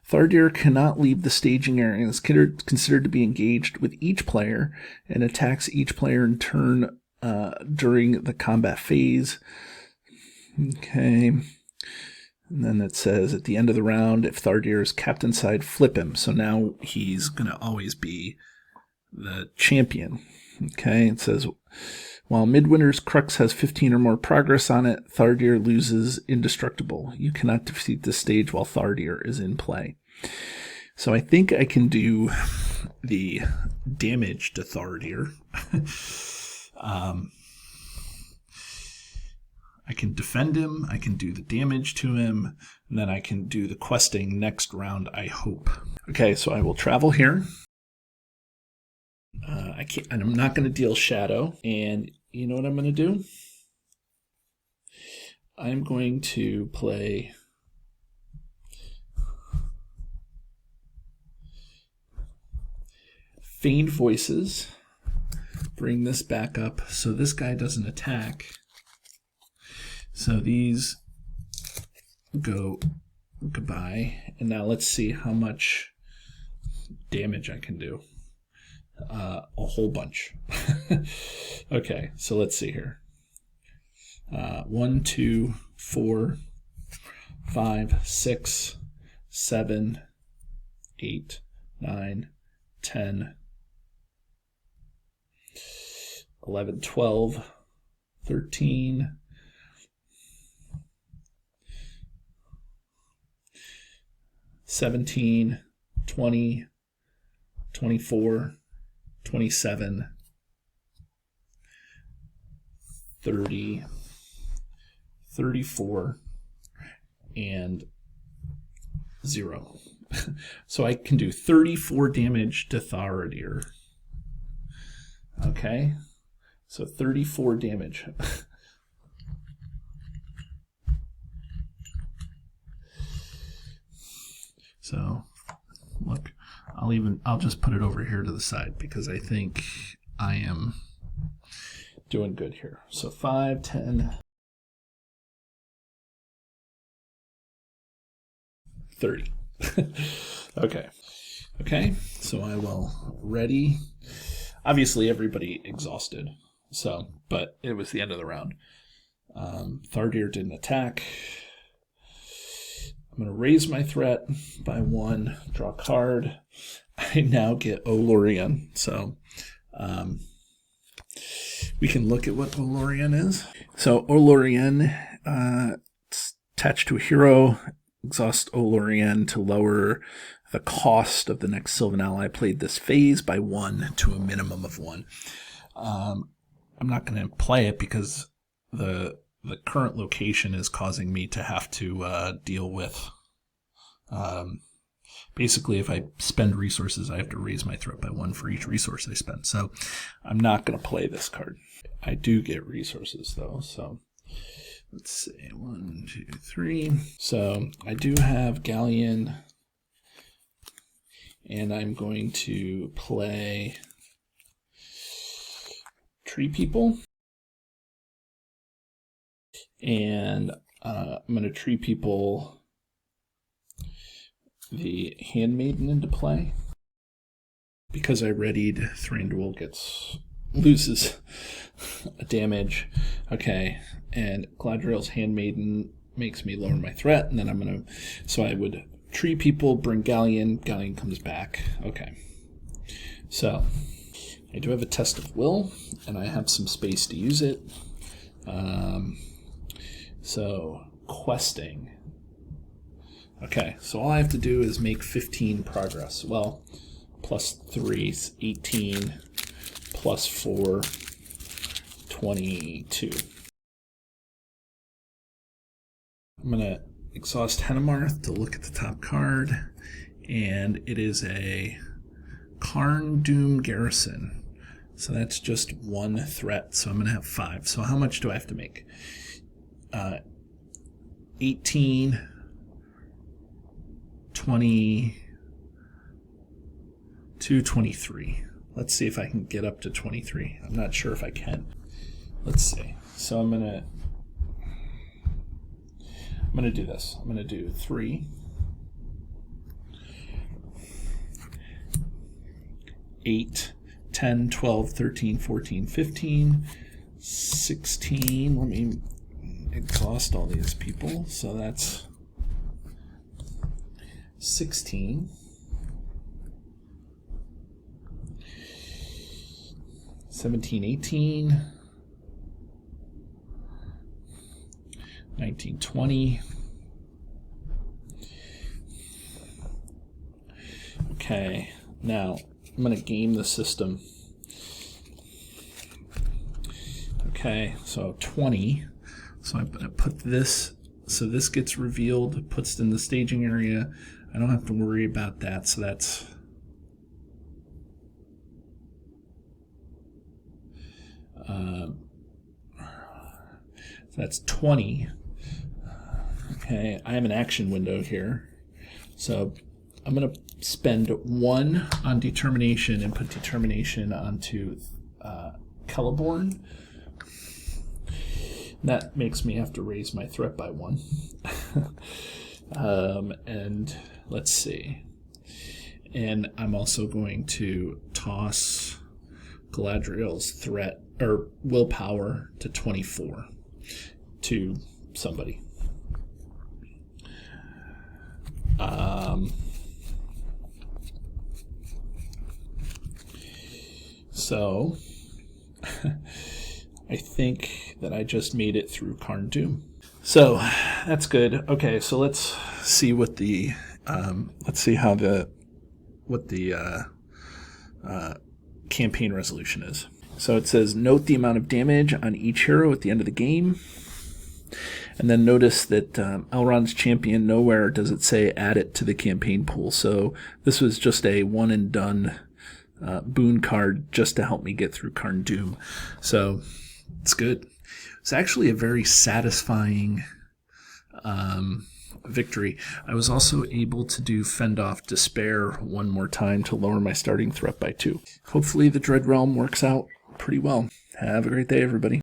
[SPEAKER 1] Thardir cannot leave the staging area and is considered to be engaged with each player and attacks each player in turn during the combat phase. Okay. And then it says, at the end of the round, if Thardir is captain side, flip him. So now he's going to always be the champion. Okay. It says, while Midwinter's Crux has 15 or more progress on it, Thardir loses indestructible. You cannot defeat this stage while Thardir is in play. So I think I can do the damage to Thardir. I can defend him, I can do the damage to him, and then I can do the questing next round, I hope. Okay, so I will travel here. And I'm not going to deal shadow. And you know what I'm going to do? I'm going to play Feigned Voices. Bring this back up so this guy doesn't attack. So these go goodbye. And now let's see how much damage I can do. A whole bunch. Okay, so let's see here. 1, 2, 4, 5, 6, 7, 8, 9, 10, 11, 12, 13, 17, 20, 24, 27, 30, 34, and 0. So I can do 34 damage to Thardir. Okay, so 34 damage. So look, I'll just put it over here to the side because I think I am doing good here. So 5, 10, 30. Okay, so I will ready. Obviously everybody exhausted, but it was the end of the round. Thardir didn't attack. I'm going to raise my threat by 1, draw a card. I now get Olorian, so we can look at what Olorian is. So Olorian, it's attached to a hero. Exhaust Olorian to lower the cost of the next Sylvan ally played this phase by 1 to a minimum of 1. I'm not going to play it because the current location is causing me to have to deal with. Basically, if I spend resources, I have to raise my threat by 1 for each resource I spend. So I'm not going to play this card. I do get resources, though. So let's see. 1, 2, 3. So I do have Galleon. And I'm going to play Tree People. And I'm going to Tree People the Handmaiden into play. Because I readied, Thranduil loses a damage. Okay, and Galadriel's Handmaiden makes me lower my threat, and then so I would Tree People, bring Galleon comes back. Okay, so I do have a Test of Will, and I have some space to use it. So questing. Okay, so all I have to do is make 15 progress. Well, plus 3 is 18, plus 4, 22. I'm going to exhaust Henemarth to look at the top card, and it is a Carn Doom Garrison. So that's just 1 threat, so I'm going to have 5. So how much do I have to make? 18, 22, 23. Let's see if I can get up to 23. I'm not sure if I can. Let's see. So I'm going to do this. I'm going to do 3, 8, 10, 12, 13, 14, 15, 16. Let me exhaust all these people. So that's 16. 17, 18. 19, 20. Okay, now I'm going to game the system. Okay, so 20. So I'm going to put this, so this gets revealed, puts it in the staging area. I don't have to worry about that, so that's that's 20. Okay, I have an action window here. So I'm going to spend 1 on Determination and put Determination onto Celeborn. That makes me have to raise my threat by 1. And let's see. And I'm also going to toss Galadriel's threat or willpower to 24 to somebody. So I think that I just made it through Carn Doom. So that's good. Okay, so let's see what the campaign resolution is. So it says note the amount of damage on each hero at the end of the game. And then notice that Elrond's Champion, nowhere does it say add it to the campaign pool. So this was just a one and done boon card just to help me get through Carn Doom. So it's good. It's actually a very satisfying victory. I was also able to do Fend Off Despair one more time to lower my starting threat by 2. Hopefully the Dread Realm works out pretty well. Have a great day, everybody.